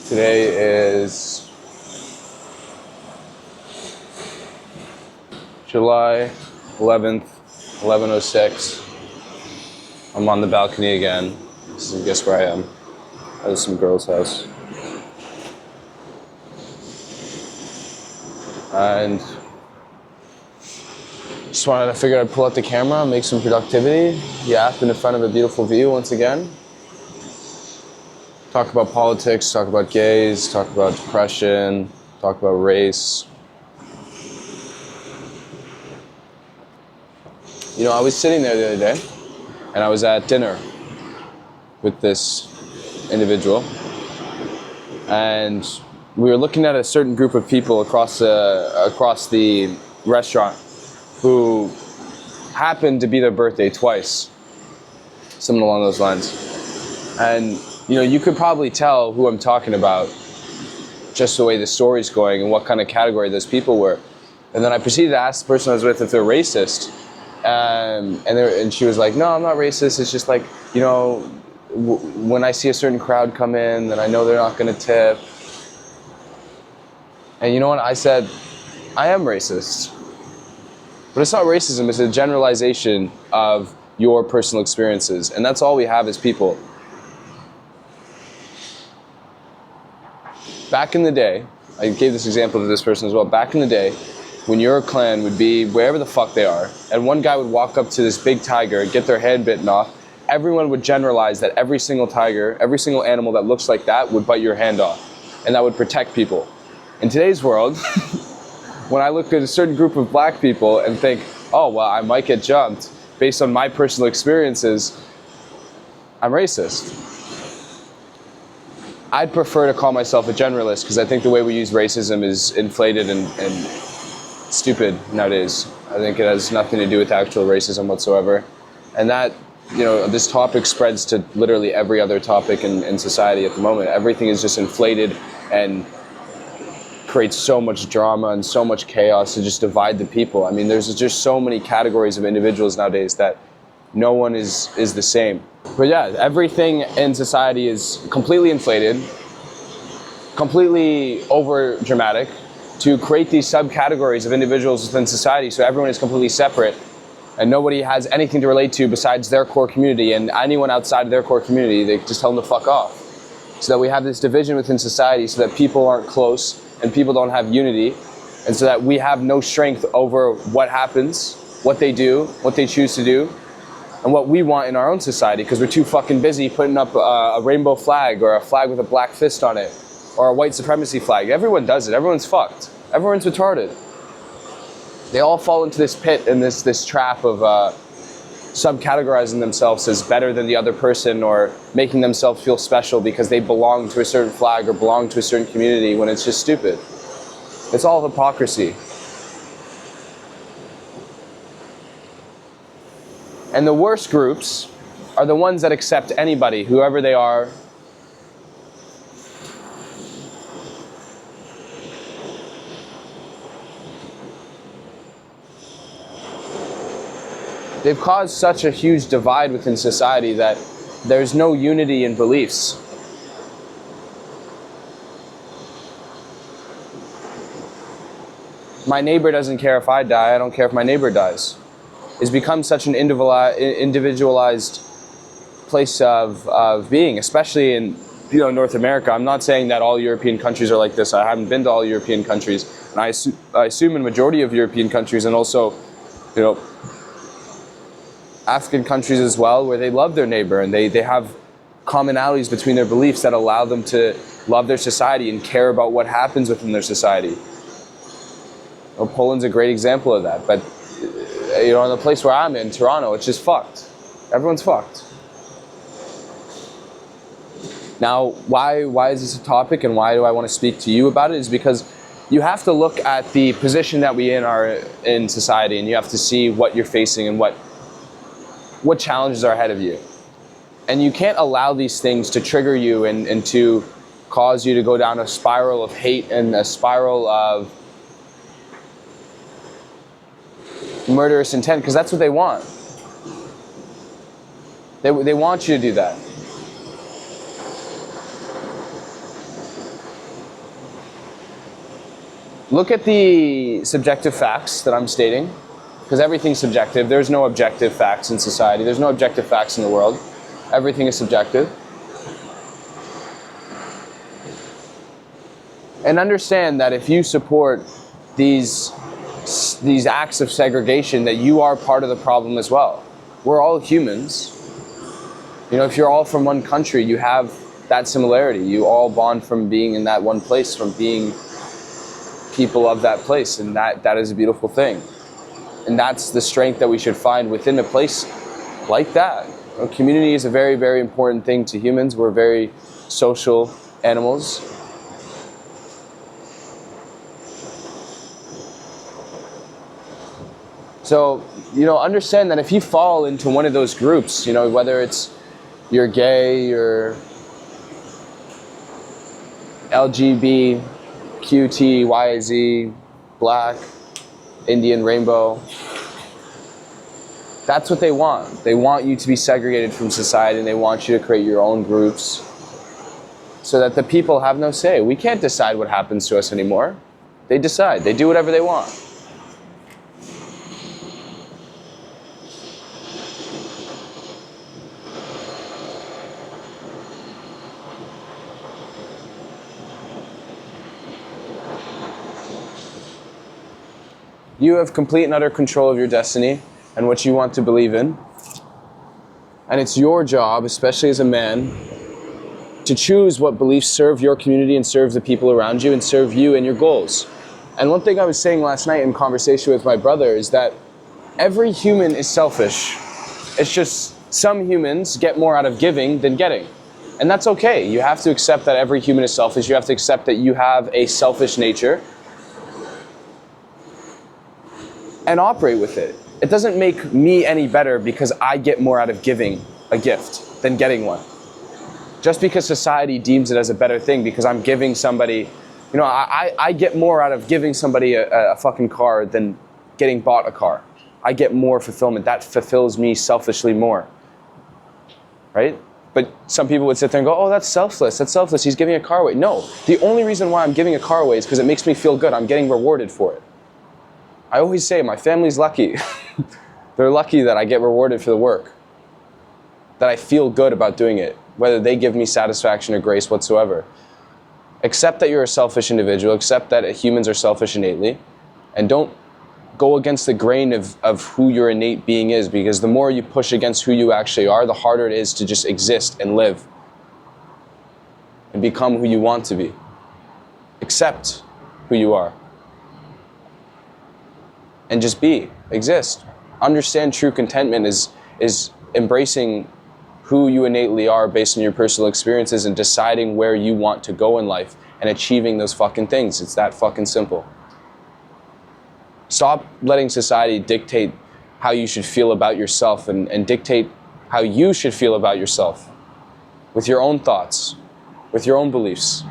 Today is July 11th, 11:06. I'm on the balcony again. Guess where I am. At some girl's house. And just wanted to figure I'd pull out the camera, make some productivity, yap in front of a beautiful view once again. Talk about politics, talk about gays, talk about depression, talk about race. You know, I was sitting there the other day, and I was at dinner with this individual, and we were looking at a certain group of people across the restaurant who happened to be their birthday twice, something along those lines. And you know, you could probably tell who I'm talking about just the way the story's going and what kind of category those people were. And then I proceeded to ask the person I was with if they're racist. And she was like, no, I'm not racist. It's just like, you know, when I see a certain crowd come in, then I know they're not going to tip. And you know what? I said, I am racist. But it's not racism. It's a generalization of your personal experiences. And that's all we have as people. Back in the day, I gave this example to this person as well. Back in the day, when your clan would be wherever the fuck they are, and one guy would walk up to this big tiger, get their head bitten off, everyone would generalize that every single tiger, every single animal that looks like that would bite your hand off, and that would protect people. In today's world, when I look at a certain group of black people and think, oh, well, I might get jumped based on my personal experiences, I'm racist. I'd prefer to call myself a generalist because I think the way we use racism is inflated and stupid nowadays. I think it has nothing to do with actual racism whatsoever. And that, you know, this topic spreads to literally every other topic in society at the moment. Everything is just inflated and creates so much drama and so much chaos to just divide the people. I mean, there's just so many categories of individuals nowadays that no one is the same. But yeah, everything in society is completely inflated, completely over dramatic to create these subcategories of individuals within society so everyone is completely separate and nobody has anything to relate to besides their core community, and anyone outside of their core community, they just tell them to fuck off. So that we have this division within society so that people aren't close and people don't have unity, and so that we have no strength over what happens, what they do, what they choose to do, and what we want in our own society, because we're too fucking busy putting up a rainbow flag or a flag with a black fist on it or a white supremacy flag. Everyone does it. Everyone's fucked. Everyone's retarded. They all fall into this pit and this trap of subcategorizing themselves as better than the other person or making themselves feel special because they belong to a certain flag or belong to a certain community, when it's just stupid. It's all hypocrisy. And the worst groups are the ones that accept anybody, whoever they are. They've caused such a huge divide within society that there's no unity in beliefs. My neighbor doesn't care if I die, I don't care if my neighbor dies. It's become such an individualized place of being, especially in, you know, North America. I'm not saying that all European countries are like this. I haven't been to all European countries, and I assume in majority of European countries, and also, you know, African countries as well, where they love their neighbor and they have commonalities between their beliefs that allow them to love their society and care about what happens within their society. Well, Poland's a great example of that, but you know, in the place where I'm in, Toronto, it's just fucked. Everyone's fucked. Now, why is this a topic and why do I want to speak to you about it? Is because you have to look at the position that we are in society, and you have to see what you're facing and what challenges are ahead of you. And you can't allow these things to trigger you and to cause you to go down a spiral of hate and a spiral of murderous intent, because that's what they want. They want you to do that. look at the subjective facts that I'm stating, because everything's subjective. There's no objective facts in society. There's no objective facts in the world. Everything is subjective. And understand that if you support these acts of segregation, that you are part of the problem as well. We're all humans. You know, if you're all from one country, you have that similarity. You all bond from being in that one place, from being people of that place, and that is a beautiful thing. And that's the strength that we should find within a place like that. You know, community is a very, very important thing to humans. We're very social animals. So, you know, understand that if you fall into one of those groups, you know, whether it's you're gay, you're LGBTQTYZ, black, Indian, rainbow, that's what they want. They want you to be segregated from society, and they want you to create your own groups so that the people have no say. We can't decide what happens to us anymore. They decide. They do whatever they want. You have complete and utter control of your destiny and what you want to believe in. And it's your job, especially as a man, to choose what beliefs serve your community and serve the people around you and serve you and your goals. And one thing I was saying last night in conversation with my brother is that every human is selfish. It's just some humans get more out of giving than getting. And that's okay. You have to accept that every human is selfish. You have to accept that you have a selfish nature and operate with it. It doesn't make me any better because I get more out of giving a gift than getting one. Just because society deems it as a better thing because I'm giving somebody, you know, I get more out of giving somebody a fucking car than getting bought a car. I get more fulfillment. That fulfills me selfishly more, right? But some people would sit there and go, oh, that's selfless. That's selfless. He's giving a car away. No, the only reason why I'm giving a car away is because it makes me feel good. I'm getting rewarded for it. I always say my family's lucky. They're lucky that I get rewarded for the work, that I feel good about doing it, whether they give me satisfaction or grace whatsoever. Accept that you're a selfish individual, accept that humans are selfish innately, and don't go against the grain of who your innate being is, because the more you push against who you actually are, the harder it is to just exist and live and become who you want to be. Accept who you are. And just be, exist. Understand true contentment is embracing who you innately are based on your personal experiences and deciding where you want to go in life and achieving those fucking things. It's that fucking simple. Stop letting society dictate how you should feel about yourself and dictate how you should feel about yourself with your own thoughts, with your own beliefs.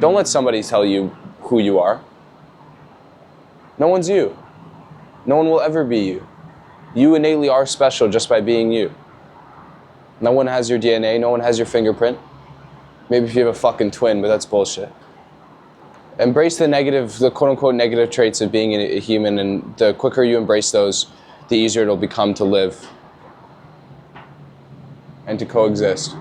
Don't let somebody tell you who you are. No one's you. No one will ever be you. You innately are special just by being you. No one has your DNA, no one has your fingerprint. Maybe if you have a fucking twin, but that's bullshit. Embrace the quote-unquote negative traits of being a human, and the quicker you embrace those, the easier it'll become to live and to coexist.